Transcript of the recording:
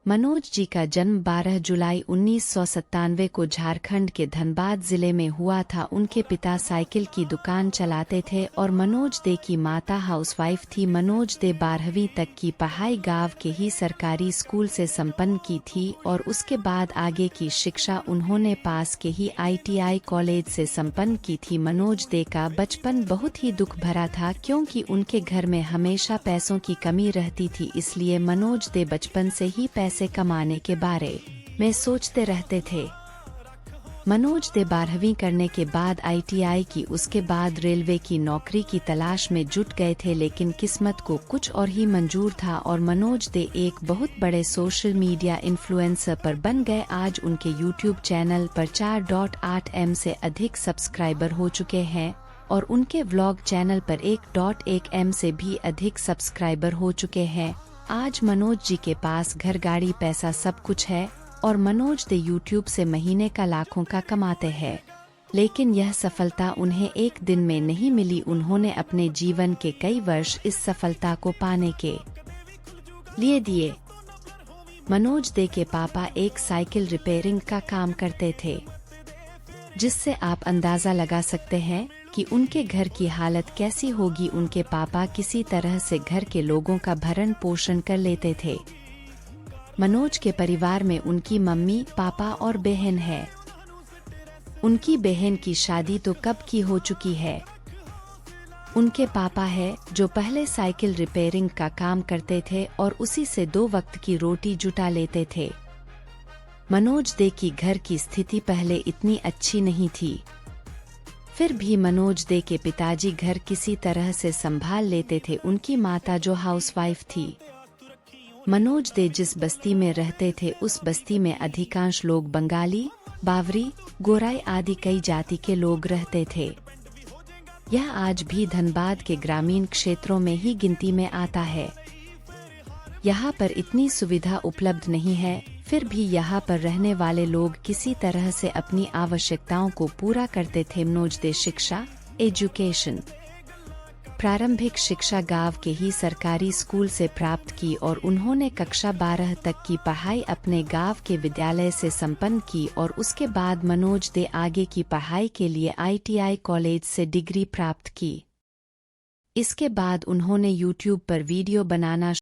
मनोज जी का जन्म 12 जुलाई 1997 को झारखंड के धनबाद जिले में हुआ था। उनके पिता साइकिल की दुकान चलाते थे और मनोज दे की माता हाउसवाइफ थी। मनोज दे 12वीं तक की पढ़ाई गांव के ही सरकारी स्कूल से संपन्न की थी और उसके बाद आगे की शिक्षा उन्होंने पास के ही ITI कॉलेज से संपन्न की थी। मनोज दे का बचपन बहुत ही दुख भरा था क्योंकि उनके घर में हमेशा पैसों की कमी रहती थी, इसलिए मनोज दे बचपन से ही पैसे कमाने के बारे में सोचते रहते थे। मनोज दे 12वीं करने के बाद ITI की, उसके बाद रेलवे की नौकरी की तलाश में जुट गए थे, लेकिन किस्मत को कुछ और ही मंजूर था और मनोज दे एक बहुत बड़े सोशल मीडिया इन्फ्लुएंसर पर बन गए। आज उनके YouTube चैनल पर 4.8 M से अधिक सब्सक्राइबर हो चुके हैं और उनके व्लॉग चैनल पर 1.1 M से भी अधिक सब्सक्राइबर हो चुके हैं। आज मनोज जी के पास घर, गाड़ी, पैसा सब कुछ है और मनोज दे YouTube से महीने का लाखों का कमाते हैं, लेकिन यह सफलता उन्हें एक दिन में नहीं मिली। उन्होंने अपने जीवन के कई वर्ष इस सफलता को पाने के लिए दिए। मनोज दे के पापा एक साइकिल रिपेयरिंग का काम करते थे, जिससे आप अंदाजा लगा सकते हैं कि उनके घर की हालत कैसी होगी। उनके पापा किसी तरह से घर के लोगों का भरण पोषण कर लेते थे। मनोज के परिवार में उनकी मम्मी, पापा और बहन है। उनकी बहन की शादी तो कब की हो चुकी है। उनके पापा है जो पहले साइकिल रिपेयरिंग का काम करते थे और उसी से 2 वक्त की रोटी जुटा लेते थे। मनोज दे की घर की स्थिति पहले इतनी अच्छी नहीं थी, फिर भी मनोज दे के पिताजी घर किसी तरह से संभाल लेते थे। उनकी माता जो हाउसवाइफ थी। मनोज दे जिस बस्ती में रहते थे उस बस्ती में अधिकांश लोग बंगाली, बावरी, गोराई आदि कई जाति के लोग रहते थे। यह आज भी धनबाद के ग्रामीण क्षेत्रों में ही गिनती में आता है। यहाँ पर इतनी सुविधा उपलब्ध नहीं है, फिर भी यहाँ पर रहने वाले लोग किसी तरह से अपनी आवश्यकताओं को पूरा करते थे। मनोज दे शिक्षा, एजुकेशन, प्रारंभिक शिक्षा गांव के ही सरकारी स्कूल से प्राप्त की और उन्होंने कक्षा 12 तक की पढ़ाई अपने गांव के विद्यालय से संपन्न की और उसके बाद मनोज दे आगे की पढ़ाई के लिए ITI कॉलेज से डिग्री प्राप्त की। इसके बाद उन्होंने YouTube पर वीडियो बनाना